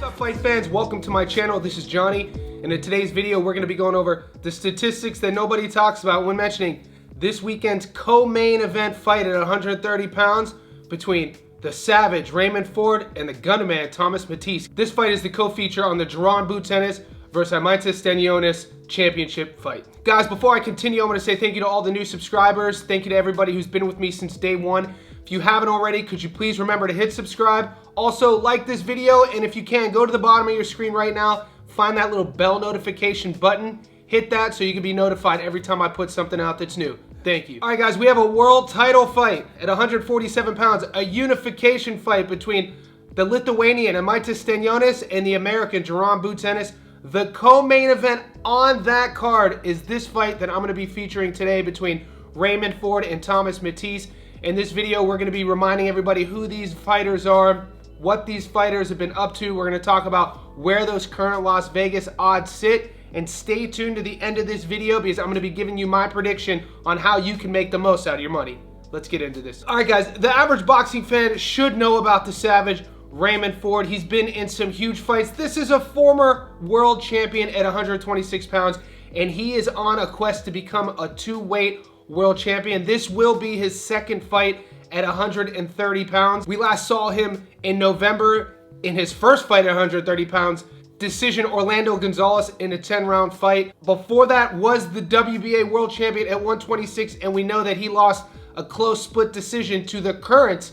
What's up, fight fans? Welcome to my channel. This is Johnny, and in today's video we're going to be going over the statistics that nobody talks about when mentioning this weekend's co-main event fight at 130 pounds between the Savage Raymond Ford and the Gunman Thomas Mattice. This fight is the co-feature on the Duran Boot Tennis versus Mattice championship fight. Guys, before I continue, I want to say thank you to all the new subscribers. Thank you to everybody who's been with me since day one. If you haven't already, could you please remember to hit subscribe? Also, like this video, and if you can, go to the bottom of your screen right now, find that little bell notification button, hit that so you can be notified every time I put something out that's new. Thank you. All right, guys, we have a world title fight at 147 pounds, a unification fight between the Lithuanian Mattice and the American Duran Boot Tennis. The co-main event on that card is this fight that I'm going to be featuring today between Raymond Ford and Thomas Mattice. In this video, we're going to be reminding everybody who these fighters are, what these fighters have been up to. We're going to talk about where those current Las Vegas odds sit. And stay tuned to the end of this video because I'm going to be giving you my prediction on how you can make the most out of your money. Let's get into this. All right, guys, the average boxing fan should know about the Savage Raymond Ford. He's been in some huge fights. This is a former world champion at 126 pounds, and he is on a quest to become a two-weight world champion. This will be his second fight at 130 pounds. We last saw him in November in his first fight at 130 pounds. Decision Orlando Gonzalez in a 10-round fight. Before that was the WBA world champion at 126, and we know that he lost a close split decision to the current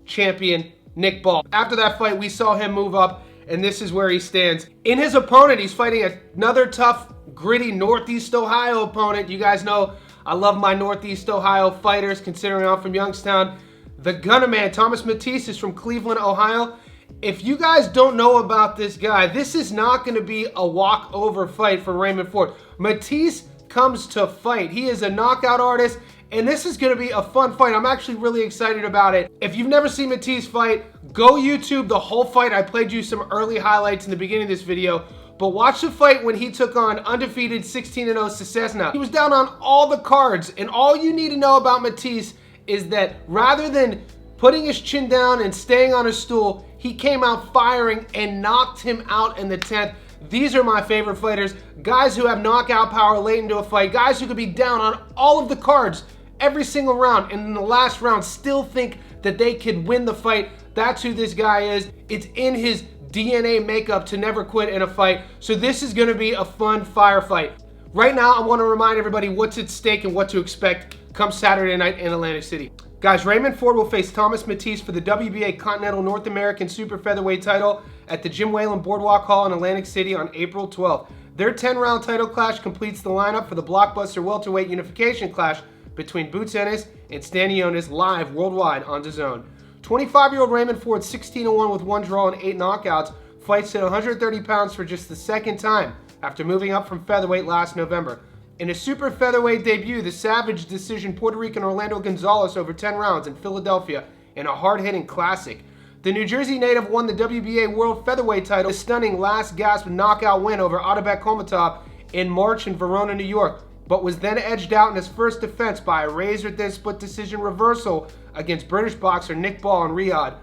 champion, Nick Ball. After that fight, we saw him move up, and this is where he stands. In his opponent, he's fighting another tough, gritty Northeast Ohio opponent. You guys know I love my Northeast Ohio fighters, considering I'm from Youngstown. The Gunman Thomas Mattice is from Cleveland, Ohio. If you guys don't know about this guy, this is not going to be a walkover fight for Raymond Ford. Mattice comes to fight. He is a knockout artist, and this is going to be a fun fight. I'm actually really excited about it. If you've never seen Mattice fight, go YouTube the whole fight. I played you some early highlights in the beginning of this video, but watch the fight when he took on undefeated 16-0 Cesena. He was down on all the cards, and all you need to know about Mattice is that rather than putting his chin down and staying on a stool, he came out firing and knocked him out in the 10th. These are my favorite fighters. Guys who have knockout power late into a fight. Guys who could be down on all of the cards every single round, and in the last round still think that they could win the fight. That's who this guy is. It's in his DNA makeup to never quit in a fight. So this is going to be a fun firefight. Right now, I want to remind everybody what's at stake and what to expect come Saturday night in Atlantic City. Guys, Raymond Ford will face Thomas Mattice for the WBA Continental North American Super Featherweight title at the Jim Whalen Boardwalk Hall in Atlantic City on April 12th. Their 10-round title clash completes the lineup for the blockbuster welterweight unification clash between Boot Tennis and Stanionis live worldwide on DAZN. 25-year-old Raymond Ford, 16-1 with 1 draw and 8 knockouts, fights at 130 pounds for just the second time after moving up from featherweight last November. In his super featherweight debut, the Savage decisioned Puerto Rican Orlando Gonzalez over 10 rounds in Philadelphia in a hard-hitting classic. The New Jersey native won the WBA World Featherweight title, a stunning last-gasp knockout win over Otabek Komatov in March in Verona, New York, but was then edged out in his first defense by a razor-thin split decision reversal against British boxer Nick Ball in Riyadh,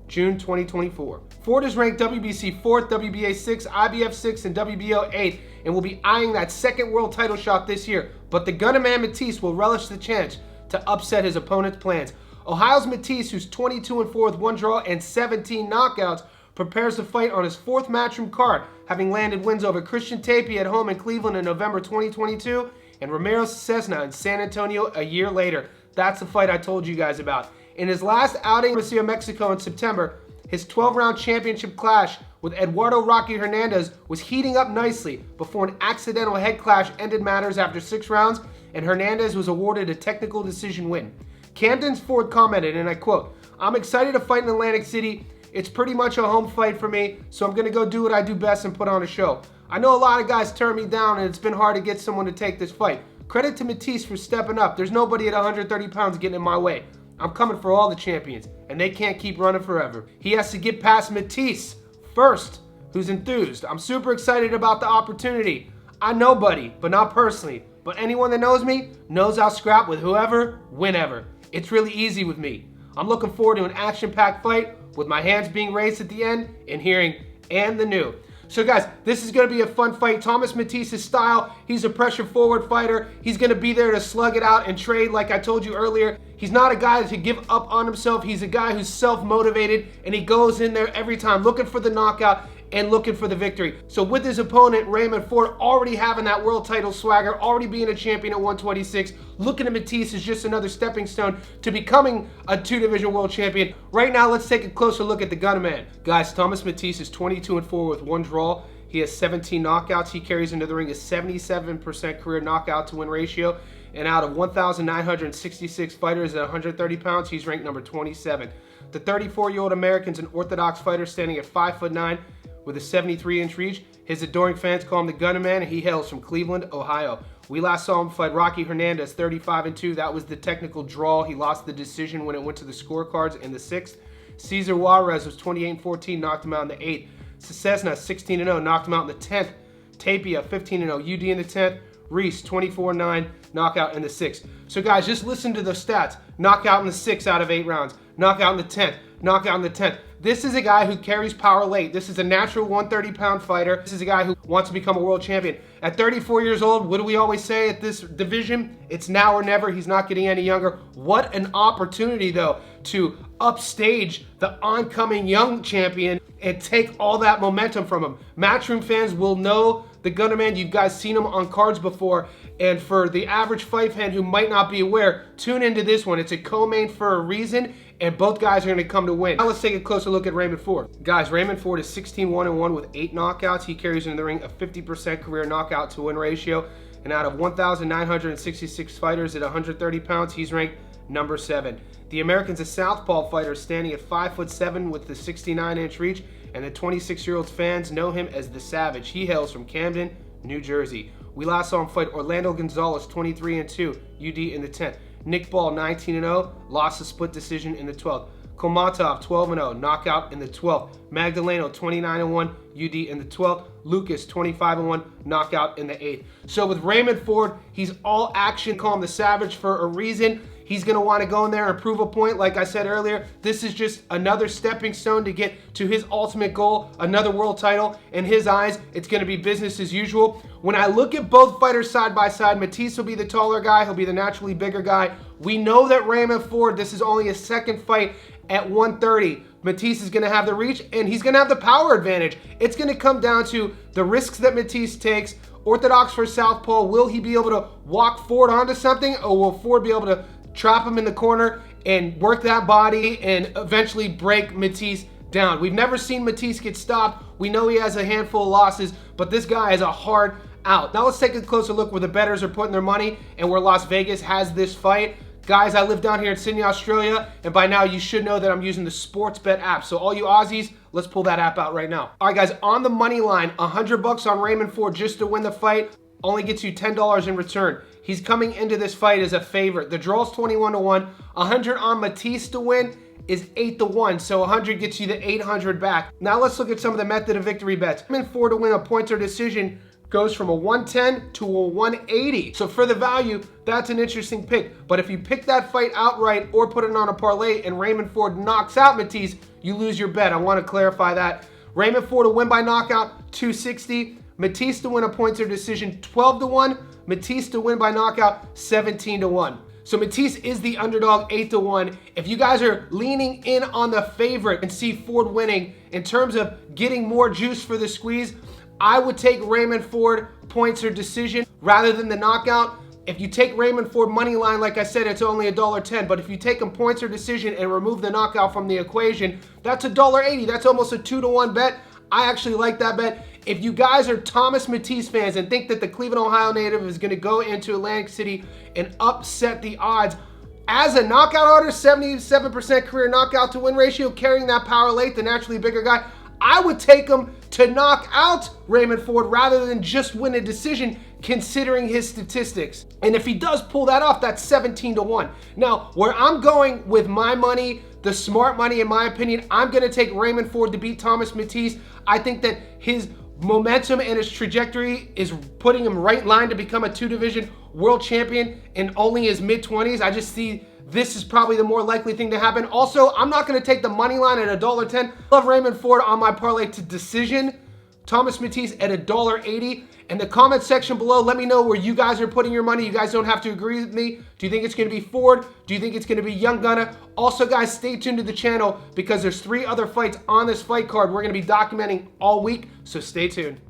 June 2024. Ford is ranked WBC 4th, WBA 6th, IBF 6th, and WBO 8th, and will be eyeing that second world title shot this year. But the Gunman Mattice will relish the chance to upset his opponent's plans. Ohio's Mattice, who's 22-4 with 1 draw and 17 knockouts, prepares to fight on his 4th Matchroom card, having landed wins over Christian Tapie at home in Cleveland in November 2022 and Ramiro Cesena in San Antonio a year later. That's the fight I told you guys about. In his last outing in Mexico in September, his 12-round championship clash with Eduardo Rocky Hernandez was heating up nicely before an accidental head clash ended matters after 6 rounds, and Hernandez was awarded a technical decision win. Camden's Ford commented, and I quote, "I'm excited to fight in Atlantic City. It's pretty much a home fight for me, so I'm going to go do what I do best and put on a show. I know a lot of guys turn me down, and it's been hard to get someone to take this fight. Credit to Mattice for stepping up. There's nobody at 130 pounds getting in my way. I'm coming for all the champions, and they can't keep running forever. He has to get past Mattice first, who's enthused. I'm super excited about the opportunity. I know Buddy, but not personally. But anyone that knows me knows I'll scrap with whoever, whenever. It's really easy with me. I'm looking forward to an action-packed fight with my hands being raised at the end and hearing and the new. So guys, this is going to be a fun fight. Thomas Mattisse's style, he's a pressure forward fighter. He's going to be there to slug it out and trade like I told you earlier. He's not a guy to give up on himself. He's a guy who's self-motivated, and he goes in there every time looking for the knockout and looking for the victory. So with his opponent, Raymond Ford, already having that world title swagger, already being a champion at 126, looking at Mattice as just another stepping stone to becoming a two-division world champion. Right now, let's take a closer look at the Gunman. Guys, Thomas Mattice is 22-4 with 1 draw. He has 17 knockouts. He carries into the ring a 77% career knockout to win ratio. And out of 1,966 fighters at 130 pounds, he's ranked number 27. The 34-year-old American's an orthodox fighter standing at 5'9", with a 73-inch reach. His adoring fans call him the Gunman, and he hails from Cleveland, Ohio. We last saw him fight Rocky Hernandez 35-2. That was the technical draw. He lost the decision when it went to the scorecards in the 6th. Cesar Juarez was 28-14, knocked him out in the 8th. Cesna 16-0, knocked him out in the 10th. Tapia 15-0, UD in the 10th. Reese 24-9, knockout in the 6th. So guys, just listen to the stats. Knockout in the 6th out of 8 rounds. Knockout in the 10th. Knockout in the 10th. This is a guy who carries power late. This is a natural 130-pound fighter. This is a guy who wants to become a world champion. At 34 years old, what do we always say at this division? It's now or never. He's not getting any younger. What an opportunity, though, to upstage the oncoming young champion and take all that momentum from him. Matchroom fans will know the Gunman. You guys seen him on cards before. And for the average fight fan who might not be aware, tune into this one. It's a co-main for a reason, and both guys are going to come to win. Now let's take a closer look at Raymond Ford. Guys, Raymond Ford is 16-1-1 with 8 knockouts. He carries into the ring a 50% career knockout to win ratio. And out of 1,966 fighters at 130 pounds, he's ranked number 7. The American's a southpaw fighter standing at 5'7" with the 69-inch reach, and the 26-year-old fans know him as the Savage. He hails from Camden, New Jersey. We last saw him fight Orlando Gonzalez 23-2, UD in the 10th. Nick Ball 19-0, lost a split decision in the 12th. Komatov 12-0, knockout in the 12th. Magdaleno 29-1, UD in the 12th. Lucas 25-1, knockout in the 8th. So with Raymond Ford, he's all action. Call him the Savage for a reason. He's going to want to go in there and prove a point. Like I said earlier, this is just another stepping stone to get to his ultimate goal, another world title. In his eyes, it's going to be business as usual. When I look at both fighters side by side, Mattice will be the taller guy. He'll be the naturally bigger guy. We know that Raymond Ford, this is only his 2nd fight at 130. Mattice is going to have the reach, and he's going to have the power advantage. It's going to come down to the risks that Mattice takes. Orthodox for southpaw, will he be able to walk Ford onto something, or will Ford be able to trap him in the corner and work that body and eventually break Mattice down? We've never seen Mattice get stopped. We know he has a handful of losses, but this guy is a hard out. Now let's take a closer look where the bettors are putting their money and where Las Vegas has this fight. Guys, I live down here in Sydney, Australia, and by now you should know that I'm using the Sportsbet app. So all you Aussies, let's pull that app out right now. All right, guys, on the money line, $100 on Raymond Ford just to win the fight only gets you $10 in return. He's coming into this fight as a favorite. The draw's 21-1. 100 on Mattice to win is 8-1, so 100 gets you the 800 back. Now let's look at some of the method of victory bets. Raymond Ford to win a points or decision goes from a 110 to a 180. So for the value, that's an interesting pick. But if you pick that fight outright or put it on a parlay and Raymond Ford knocks out Mattice, you lose your bet. I want to clarify that. Raymond Ford to win by knockout, 260. Mattice to win a points or decision, 12-1. Mattice to win by knockout, 17-1. So Mattice is the underdog, 8-1. If you guys are leaning in on the favorite and see Ford winning, in terms of getting more juice for the squeeze, I would take Raymond Ford points or decision rather than the knockout. If you take Raymond Ford money line, like I said, it's only $1.10. But if you take him points or decision and remove the knockout from the equation, that's $1.80. That's almost a 2-1 bet. I actually like that bet. If you guys are Thomas Mattice fans and think that the Cleveland, Ohio native is going to go into Atlantic City and upset the odds, as a knockout order, 77% career knockout to win ratio, carrying that power late, the naturally bigger guy, I would take him to knock out Raymond Ford rather than just win a decision, considering his statistics. And if he does pull that off, that's 17-1. Now, where I'm going with my money, the smart money in my opinion, I'm going to take Raymond Ford to beat Thomas Mattice. I think that his momentum and his trajectory is putting him right in line to become a 2-division world champion in only his mid-20s. I just see this is probably the more likely thing to happen. Also, I'm not going to take the money line at $1.10. Love Raymond Ford on my parlay to decision. Thomas Mattice at $1.80. In the comment section below, let me know where you guys are putting your money. You guys don't have to agree with me. Do you think it's going to be Ford? Do you think it's going to be Young Gunna? Also, guys, stay tuned to the channel because there's 3 other fights on this fight card we're going to be documenting all week, so stay tuned.